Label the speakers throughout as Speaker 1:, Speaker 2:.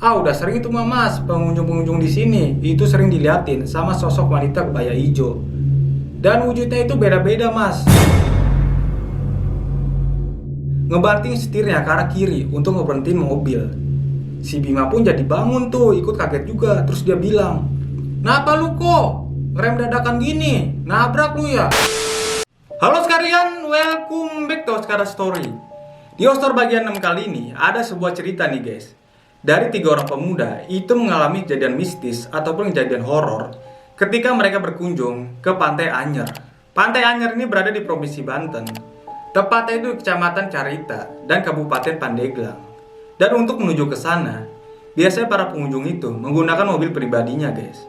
Speaker 1: Ah, udah sering itu mah mas, pengunjung-pengunjung di sini itu sering diliatin sama sosok wanita kebaya hijau. Dan wujudnya itu beda-beda mas. Ngebanting setirnya ke arah kiri untuk ngeberhentiin mobil. Si Bima pun jadi bangun tuh, ikut kaget juga. Terus dia bilang, "Kenapa lu kok ngerem dadakan gini? Nabrak lu ya?" Halo sekalian, welcome back to Oscar Story. Di Oscar bagian 6 kali ini ada sebuah cerita nih guys. Dari 3 orang pemuda itu mengalami kejadian mistis ataupun kejadian horor ketika mereka berkunjung ke Pantai Anyer. Pantai Anyer ini berada di Provinsi Banten. Tepatnya itu Kecamatan Carita dan Kabupaten Pandeglang. Dan untuk menuju ke sana, biasanya para pengunjung itu menggunakan mobil pribadinya guys.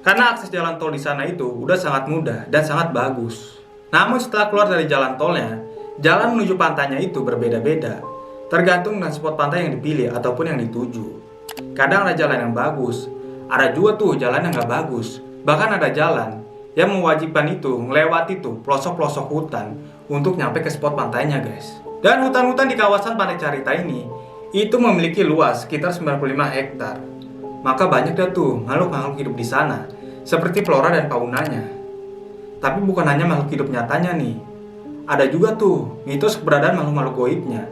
Speaker 1: Karena akses jalan tol di sana itu udah sangat mudah dan sangat bagus. Namun setelah keluar dari jalan tolnya, jalan menuju pantainya itu berbeda-beda, tergantung dengan spot pantai yang dipilih ataupun yang dituju. Kadang ada jalan yang bagus, ada juga tuh jalan yang gak bagus. Bahkan ada jalan yang mewajibkan itu melewati tuh pelosok-pelosok hutan untuk nyampe ke spot pantainya guys. Dan hutan-hutan di kawasan Pantai Carita ini itu memiliki luas sekitar 95 hektar. Maka banyak dah tuh makhluk-makhluk hidup di sana, seperti flora dan faunanya. Tapi bukan hanya makhluk hidup nyatanya nih. Ada juga tuh mitos keberadaan makhluk-makhluk goibnya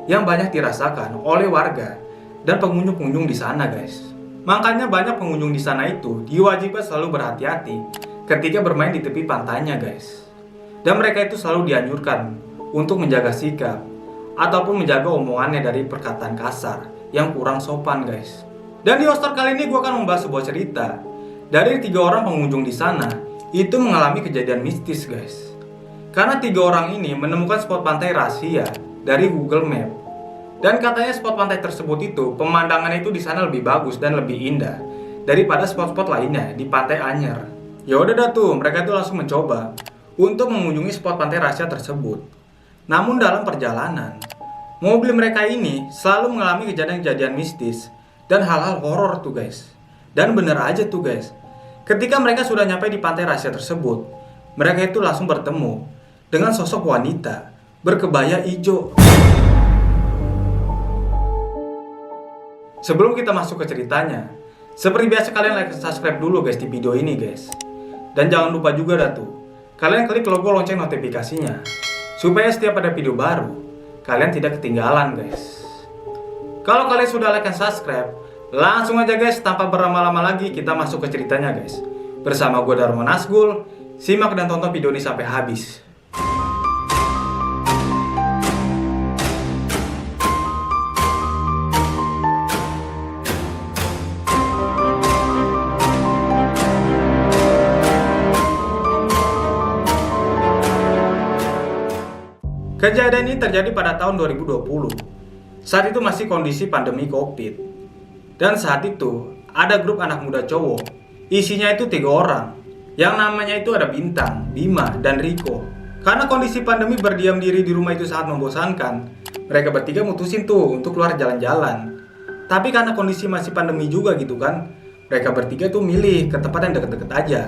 Speaker 1: yang banyak dirasakan oleh warga dan pengunjung-pengunjung di sana guys. Makanya banyak pengunjung di sana itu diwajibkan selalu berhati-hati ketika bermain di tepi pantainya guys. Dan mereka itu selalu dianjurkan untuk menjaga sikap ataupun menjaga omongannya dari perkataan kasar yang kurang sopan guys. Dan di Oscar kali ini gue akan membahas sebuah cerita dari 3 orang pengunjung di sana itu mengalami kejadian mistis guys. Karena 3 orang ini menemukan spot pantai rahasia dari Google Map. Dan katanya spot pantai tersebut itu pemandangannya itu di sana lebih bagus dan lebih indah daripada spot-spot lainnya di Pantai Anyer. Ya udah dah tuh, mereka itu langsung mencoba untuk mengunjungi spot pantai rahasia tersebut. Namun dalam perjalanan, mobil mereka ini selalu mengalami kejadian-kejadian mistis dan hal-hal horor tuh guys. Dan bener aja tuh guys, ketika mereka sudah nyampe di pantai rahasia tersebut, mereka itu langsung bertemu dengan sosok wanita berkebaya hijau. Sebelum kita masuk ke ceritanya, seperti biasa kalian like dan subscribe dulu guys di video ini guys. Dan jangan lupa juga dah tuh, kalian klik logo lonceng notifikasinya supaya setiap ada video baru, kalian tidak ketinggalan guys. Kalau kalian sudah like dan subscribe, langsung aja guys, tanpa berlama-lama lagi kita masuk ke ceritanya guys. Bersama gue Darmo Nasgul, simak dan tonton video ini sampai habis. Kejadian ini terjadi pada tahun 2020. Saat itu masih kondisi pandemi COVID. Dan saat itu ada grup anak muda cowok. Isinya itu 3 orang. Yang namanya itu ada Bintang, Bima, dan Riko. Karena kondisi pandemi berdiam diri di rumah itu sangat membosankan, mereka bertiga mutusin tuh untuk keluar jalan-jalan. Tapi karena kondisi masih pandemi juga gitu kan, mereka bertiga tuh milih ke tempat yang deket-deket aja.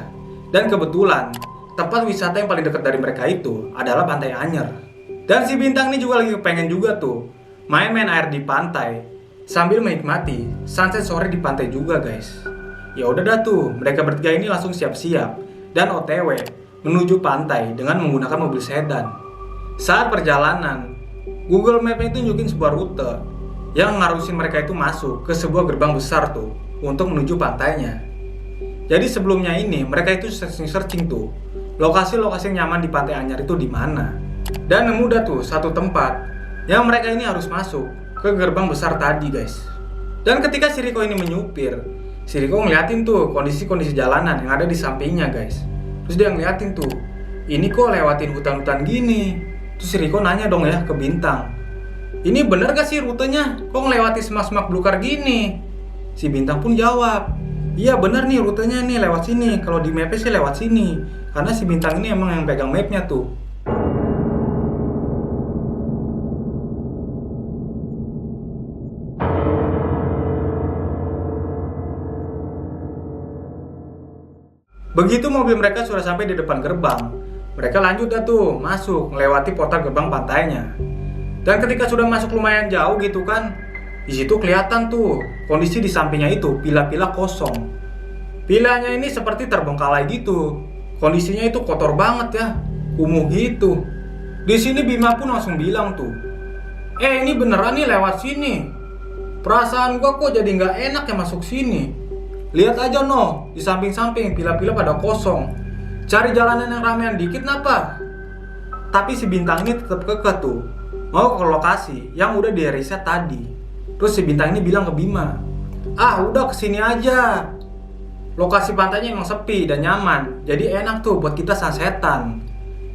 Speaker 1: Dan kebetulan tempat wisata yang paling dekat dari mereka itu adalah Pantai Anyer. Dan si Bintang ini juga lagi pengen juga tuh main-main air di pantai sambil menikmati sunset sore di pantai juga guys. Ya udah dah tuh, mereka bertiga ini langsung siap-siap dan OTW menuju pantai dengan menggunakan mobil sedan. Saat perjalanan, Google Map itu nunjukin sebuah rute yang ngarusin mereka itu masuk ke sebuah gerbang besar tuh untuk menuju pantainya. Jadi sebelumnya ini mereka itu searching tuh lokasi-lokasi yang nyaman di Pantai Anyer itu di mana. Dan nemu dah tuh satu tempat yang mereka ini harus masuk ke gerbang besar tadi guys. Dan ketika si Riko ini menyupir, si Riko ngeliatin tuh kondisi-kondisi jalanan yang ada di sampingnya guys. Terus dia ngeliatin tuh, ini kok lewatin hutan-hutan gini. Terus si Riko nanya dong ya ke Bintang, ini bener gak sih rutenya? Kok ngelewati semak-semak belukar gini? Si Bintang pun jawab, iya bener nih rutenya nih lewat sini. Kalau di mapnya sih lewat sini. Karena si Bintang ini emang yang pegang mapnya tuh. Begitu mobil mereka sudah sampai di depan gerbang, mereka lanjut dah tuh masuk melewati portal gerbang pantainya. Dan ketika sudah masuk lumayan jauh gitu kan, di situ kelihatan tuh kondisi di sampingnya itu pila-pila kosong. Pilanya ini seperti terbengkalai gitu. Kondisinya itu kotor banget ya, kumuh gitu. Di sini Bima pun langsung bilang tuh, ini beneran nih lewat sini. Perasaan gua kok jadi nggak enak ya masuk sini. Lihat aja no, di samping-samping pila-pila pada kosong. Cari jalanan yang ramean dikit napa? Tapi si Bintang ini tetap kekeh tuh, mau ke lokasi yang udah di riset tadi. Terus si Bintang ini bilang ke Bima, udah kesini aja. Lokasi pantainya emang sepi dan nyaman, jadi enak tuh buat kita sunsetan.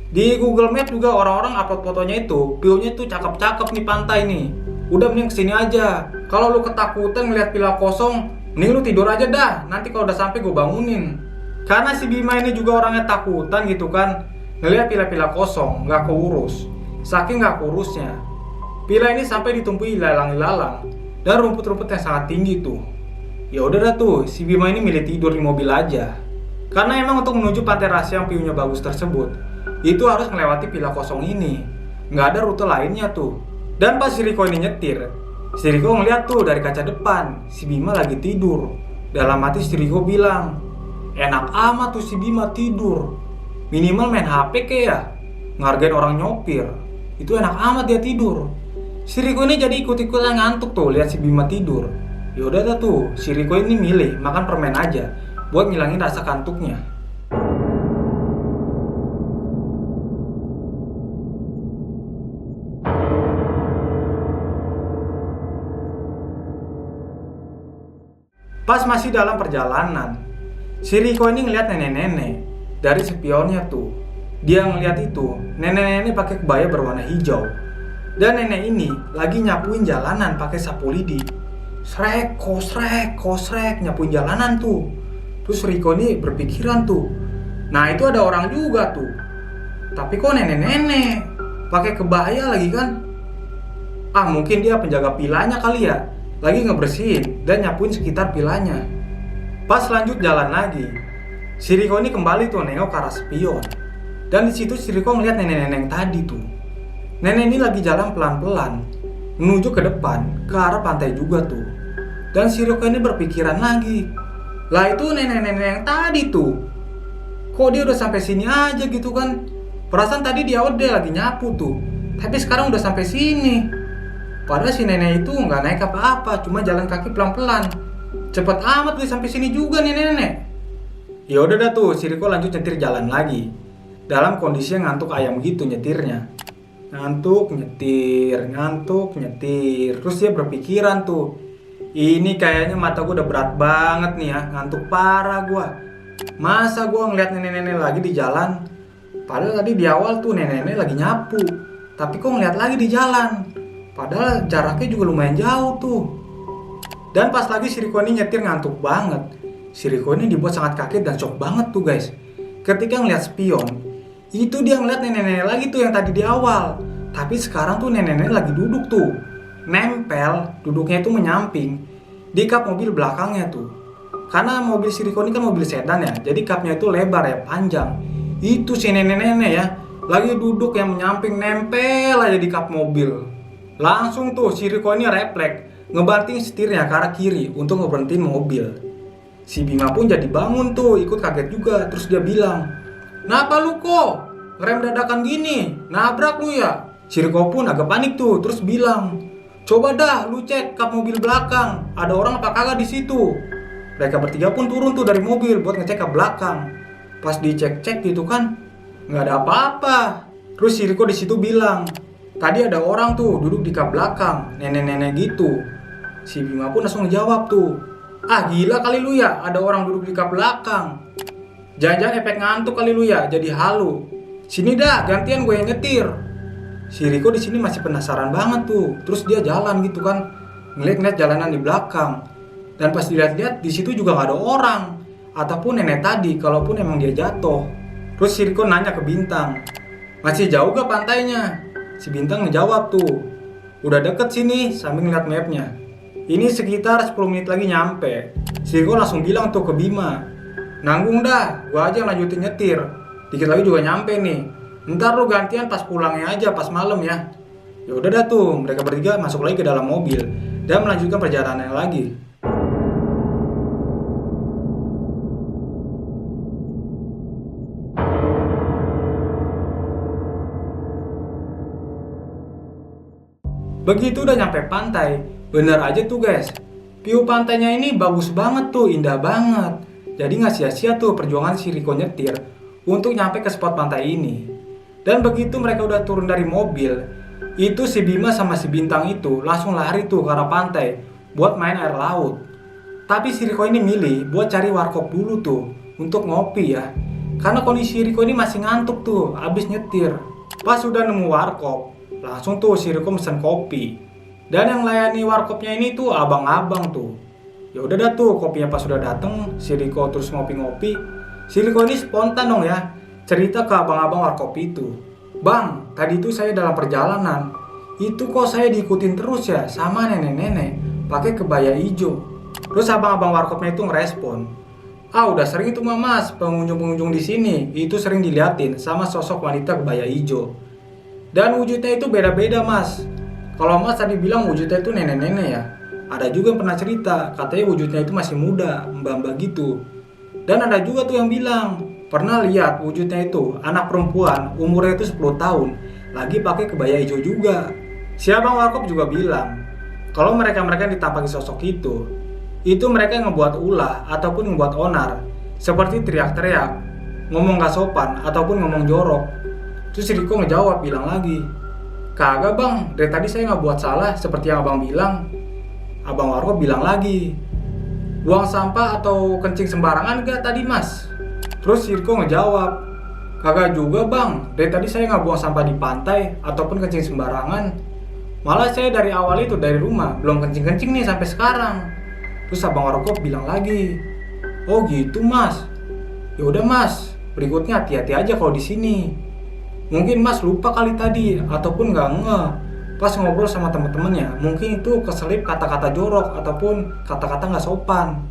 Speaker 1: Di Google Map juga orang-orang upload fotonya itu, view-nya tuh cakep-cakep nih pantai nih. Udah mending kesini aja. Kalau lu ketakutan ngeliat pila kosong, mending lu tidur aja dah. Nanti kalau udah sampai gue bangunin. Karena si Bima ini juga orangnya takutan gitu kan, ngeliat pila-pila kosong, nggak keurus. Saking nggak keurusnya, pila ini sampai ditumpuhi ilalang-ilalang dan rumput-rumput yang sangat tinggi tuh. Ya udah dah tuh, si Bima ini milih tidur di mobil aja. Karena emang untuk menuju pantai rahasia yang view-nya bagus tersebut, itu harus melewati pila kosong ini. Nggak ada rute lainnya tuh. Dan pas si Riko ini nyetir, si Riko ngeliat tuh dari kaca depan, si Bima lagi tidur. Dalam hati si Riko bilang, enak amat tuh si Bima tidur. Minimal main HP kayak ya, ngargain orang nyopir. Itu enak amat dia tidur. Si Riko ini jadi ikut-ikutan ngantuk tuh lihat si Bima tidur. Ya udah dah tuh, si Riko ini milih makan permen aja buat ngilangin rasa kantuknya. Pas masih dalam perjalanan, si Riko ini ngeliat nenek-nenek dari spionnya tuh. Dia ngeliat itu, nenek-nenek pakai kebaya berwarna hijau. Dan nenek ini lagi nyapuin jalanan pakai sapu lidi. Srek, kosrek, kosrek, nyapuin jalanan tuh. Terus Riko ini berpikiran tuh, nah itu ada orang juga tuh. Tapi kok nenek-nenek pakai kebaya lagi kan? Mungkin dia penjaga pilanya kali ya, lagi ngebersihin dan nyapuin sekitar pilanya. Pas lanjut jalan lagi, si Riko ini kembali tuh nengok ke arah spion. Dan di situ si Riko ngeliat nenek-nenek tadi tuh. Nenek ini lagi jalan pelan-pelan menuju ke depan ke arah pantai juga tuh. Dan si Riko ini berpikiran lagi, lah itu nenek-nenek yang tadi tuh, kok dia udah sampai sini aja gitu kan? Perasaan tadi di awal dia lagi nyapu tuh, tapi sekarang udah sampai sini. Padahal si nenek itu nggak naik apa-apa, cuma jalan kaki pelan-pelan. Cepet amat dia sampai sini juga nih nenek. Ya udah dah tuh, si Riko lanjut nyetir jalan lagi. Dalam kondisi yang ngantuk ayam gitu nyetirnya. Ngantuk nyetir, ngantuk nyetir. Terus dia berpikiran tuh, ini kayaknya mata gue udah berat banget nih ya, ngantuk parah gue. Masa gue ngeliat nenek-nenek lagi di jalan? Padahal tadi di awal tuh nenek-nenek lagi nyapu, tapi kok ngeliat lagi di jalan? Padahal jaraknya juga lumayan jauh tuh. Dan pas lagi si Riko ini nyetir ngantuk banget, si Riko ini dibuat sangat kaget dan shock banget tuh guys. Ketika ngeliat spion, itu dia ngeliat nenek-nenek lagi tuh yang tadi di awal. Tapi sekarang tuh nenek-nenek lagi duduk tuh, nempel, duduknya itu menyamping di kap mobil belakangnya tuh. Karena mobil si Riko ini kan mobil sedan ya, jadi kapnya itu lebar ya, panjang. Itu si nenek-nenek ya, lagi duduk yang menyamping nempel aja di kap mobil. Langsung tuh si Riko ini refleks ngebanting setirnya ke arah kiri untuk ngeberhentiin mobil. Si Bima pun jadi bangun tuh, ikut kaget juga. Terus dia bilang, "Kenapa lu kok ngerem dadakan gini? Nabrak lu ya?" Si Riko pun agak panik tuh, terus bilang, "Coba dah lu cek kap mobil belakang, ada orang apa kagak di situ." Mereka bertiga pun turun tuh dari mobil buat ngecek ke belakang. Pas dicek-cek gitu kan, nggak ada apa-apa. Terus si Riko di situ bilang, "Tadi ada orang tuh duduk di kap belakang, nenek-nenek gitu." Si Bima pun langsung ngejawab tuh, "Gila kali lu ya, ada orang duduk di kap belakang. Jangan-jangan efek ngantuk kali lu ya, jadi halu. Sini dah, gantian gue yang nyetir." Si Riko di sini masih penasaran banget tuh. Terus dia jalan gitu kan, ngeliat jalanan di belakang. Dan pas dilihat-lihat di situ juga nggak ada orang ataupun nenek tadi, kalaupun emang dia jatuh. Terus si Riko nanya ke Bintang, "Masih jauh gak pantainya?" Si Bintang ngejawab tuh, "Udah deket sini," sambil ngeliat mapnya. "Ini sekitar 10 menit lagi nyampe." Si Riko langsung bilang tuh ke Bima, "Nanggung dah, gua aja yang lanjutin nyetir. Dikit lagi juga nyampe nih. Ntar lu gantian pas pulangnya aja pas malam ya." Ya udah dah tuh, mereka bertiga masuk lagi ke dalam mobil dan melanjutkan perjalanan lagi. Begitu udah nyampe pantai, bener aja tuh guys. View pantainya ini bagus banget tuh, indah banget. Jadi gak sia-sia tuh perjuangan si Riko nyetir untuk nyampe ke spot pantai ini. Dan begitu mereka udah turun dari mobil, itu si Bima sama si Bintang itu langsung lari tuh ke arah pantai buat main air laut. Tapi si Riko ini milih buat cari warkop dulu tuh untuk ngopi ya. Karena kondisi Riko ini masih ngantuk tuh abis nyetir. Pas udah nemu warkop, langsung tuh si Riko mesen kopi. Dan yang layani warkopnya ini tuh abang-abang tuh. Ya udah dah tuh kopinya pas sudah dateng, si Riko terus ngopi-ngopi. Si Riko ini spontan dong ya, cerita ke abang-abang warkop itu. Bang, tadi tuh saya dalam perjalanan, itu kok saya diikutin terus ya sama nenek-nenek pakai kebaya hijau. Terus abang-abang warkopnya itu ngerespon, udah sering itu mas, pengunjung-pengunjung di sini itu sering diliatin sama sosok wanita kebaya hijau. Dan wujudnya itu beda-beda mas. Kalau mas tadi bilang wujudnya itu nenek-nenek ya, ada juga yang pernah cerita katanya wujudnya itu masih muda, mbak-mbak gitu. Dan ada juga tuh yang bilang pernah lihat wujudnya itu anak perempuan umurnya itu 10 tahun lagi pakai kebaya hijau juga. Si abang warkop juga bilang kalau mereka-mereka yang ditampaki sosok itu mereka yang ngebuat ulah ataupun ngebuat onar, seperti teriak-teriak, ngomong gak sopan ataupun ngomong jorok. Terus Riko ngejawab bilang lagi, kagak bang, dari tadi saya gak buat salah seperti yang abang bilang. Abang warkop bilang lagi, buang sampah atau kencing sembarangan gak tadi mas? Terus Riko ngejawab, kagak juga bang, dari tadi saya gak buang sampah di pantai ataupun kencing sembarangan. Malah saya dari awal itu dari rumah belum kencing-kencing nih sampai sekarang. Terus abang warkop bilang lagi, oh gitu mas. Ya udah mas, berikutnya hati-hati aja kalau di sini. Mungkin mas lupa kali tadi ataupun nggak ngeh pas ngobrol sama temen-temennya. Mungkin itu keselip kata-kata jorok ataupun kata-kata nggak sopan.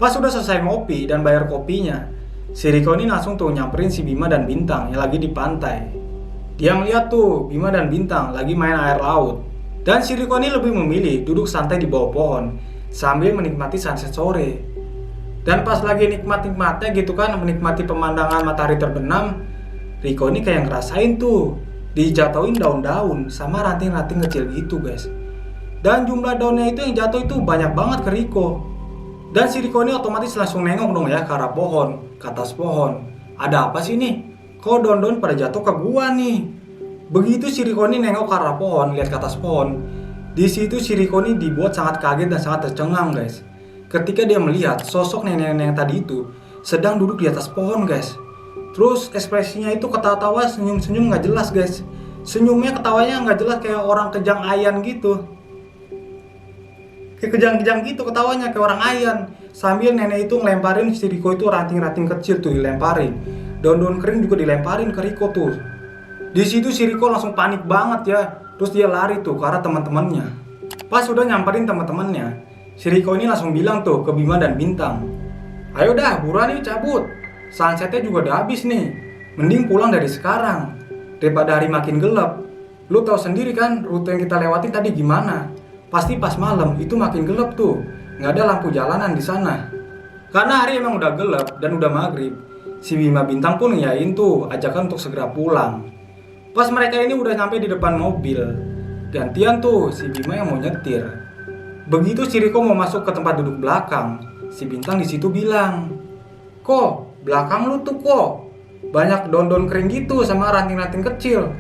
Speaker 1: Pas sudah selesai ngopi dan bayar kopinya, si Riko ini langsung tuh nyamperin si Bima dan Bintang yang lagi di pantai. Dia ngeliat tuh Bima dan Bintang lagi main air laut. Dan si Riko ini lebih memilih duduk santai di bawah pohon sambil menikmati sunset sore. Dan pas lagi nikmat-nikmatnya gitu kan, menikmati pemandangan matahari terbenam, Riko ini kayak ngerasain tuh dijatuhin daun-daun sama ranting-ranting kecil gitu guys. Dan jumlah daunnya itu yang jatuh itu banyak banget ke Riko. Dan si Riko ini otomatis langsung nengok dong ya ke arah pohon, ke atas pohon. Ada apa sih nih? Kok daun-daun pada jatuh ke gua nih? Begitu si Riko ini nengok ke arah pohon, lihat ke atas pohon. Di situ si Riko ini dibuat sangat kaget dan sangat tercengang guys. Ketika dia melihat sosok nenek-nenek yang tadi itu sedang duduk di atas pohon guys. Terus ekspresinya itu ketawa-tawa, senyum-senyum gak jelas guys. Senyumnya ketawanya gak jelas kayak orang kejang ayan gitu. Kayak kejang-kejang gitu ketawanya kayak orang ayan. Sambil nenek itu ngelemparin si Riko itu ranting-ranting kecil tuh dilemparin. Daun-daun kering juga dilemparin ke Riko tuh. Di situ si Riko langsung panik banget ya. Terus dia lari tuh ke arah teman-temannya. Pas udah nyamperin teman-temannya, si Riko ini langsung bilang tuh ke Bima dan Bintang, ayo dah buruan yuk cabut. Sunsetnya juga udah habis nih. Mending pulang dari sekarang daripada hari makin gelap. Lu tahu sendiri kan rute yang kita lewatin tadi gimana? Pasti pas malam itu makin gelap tuh, nggak ada lampu jalanan di sana. Karena hari emang udah gelap dan udah maghrib, si Bima Bintang pun ngiyain tuh ajakan untuk segera pulang. Pas mereka ini udah sampai di depan mobil, gantian tuh si Bima yang mau nyetir. Begitu si Riko mau masuk ke tempat duduk belakang, si Bintang di situ bilang, kok belakang lu tuh kok banyak daun-daun kering gitu sama ranting-ranting kecil.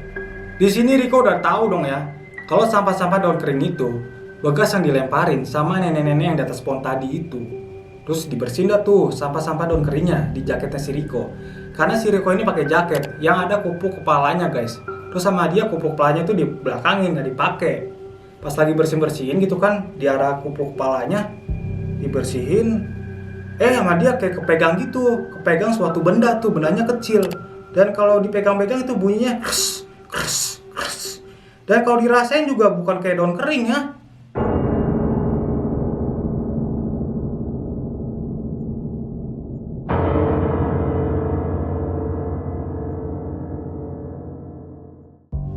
Speaker 1: Di sini Riko udah tahu dong ya, kalau sampah-sampah daun kering itu bekas yang dilemparin sama nenek-nenek yang di atas pohon tadi itu. Terus dibersihin dah tuh sampah-sampah daun keringnya di jaketnya si Riko. Karena si Riko ini pakai jaket yang ada kupu kepalanya guys. Terus sama dia kupu kepalanya tuh di belakangin, nggak dipakai. Pas lagi bersihin gitu kan, di arah kupu kepalanya dibersihin. Sama dia kayak kepegang gitu, kepegang suatu benda tuh, bendanya kecil. Dan kalau dipegang-pegang itu bunyinya kres, kres, kres. Dan kalau dirasain juga bukan kayak daun kering ya.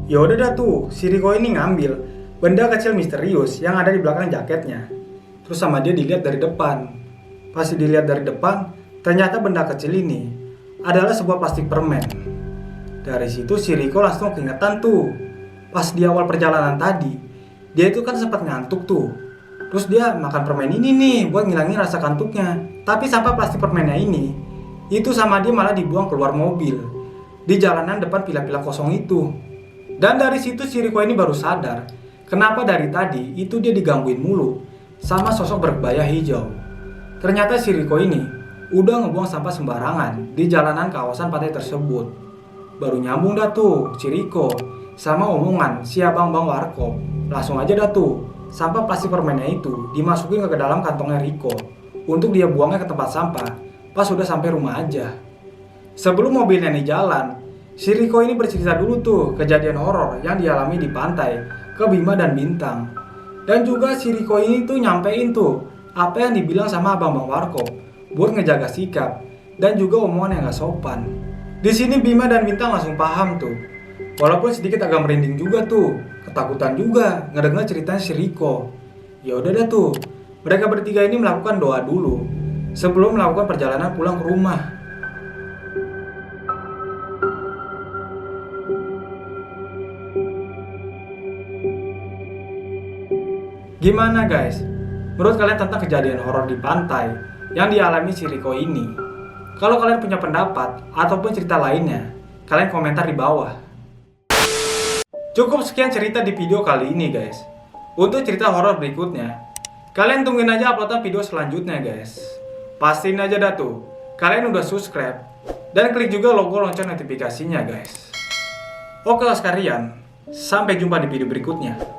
Speaker 1: Ya udah dah tuh, si Riko ini ngambil benda kecil misterius yang ada di belakang jaketnya. Terus sama dia dilihat dari depan. Pas dilihat dari depan, ternyata benda kecil ini adalah sebuah plastik permen. Dari situ si Riko langsung keingetan tuh. Pas di awal perjalanan tadi, dia itu kan sempat ngantuk tuh. Terus dia makan permen ini nih buat ngilangin rasa kantuknya. Tapi sampah plastik permennya ini, itu sama dia malah dibuang keluar mobil di jalanan depan pila-pila kosong itu. Dan dari situ si Riko ini baru sadar kenapa dari tadi itu dia digangguin mulu sama sosok berkebaya hijau. Ternyata si Riko ini udah ngebuang sampah sembarangan di jalanan kawasan pantai tersebut. Baru nyambung dah tuh si Riko sama omongan si abang-abang warkop. Langsung aja dah tuh sampah plastik permennya itu dimasukin ke dalam kantongnya Riko untuk dia buangnya ke tempat sampah pas sudah sampai rumah aja. Sebelum mobilnya nih jalan, si Riko ini bercerita dulu tuh kejadian horor yang dialami di pantai ke Bima dan Bintang. Dan juga si Riko ini tuh nyampein tuh apa yang dibilang sama abang-abang warkop buat ngejaga sikap dan juga omongan yang gak sopan. Di sini Bima dan Bintang langsung paham tuh. Walaupun sedikit agak merinding juga tuh, ketakutan juga ngedengar ceritanya si Riko. Ya udah dah tuh, mereka bertiga ini melakukan doa dulu sebelum melakukan perjalanan pulang ke rumah. Gimana guys? Menurut kalian tentang kejadian horor di pantai yang dialami si Riko ini? Kalau kalian punya pendapat ataupun cerita lainnya, kalian komentar di bawah. Cukup sekian cerita di video kali ini guys. Untuk cerita horor berikutnya, kalian tungguin aja uploadan video selanjutnya guys. Pastiin aja dah tuh, kalian udah subscribe dan klik juga logo lonceng notifikasinya guys. Oke sekalian, sampai jumpa di video berikutnya.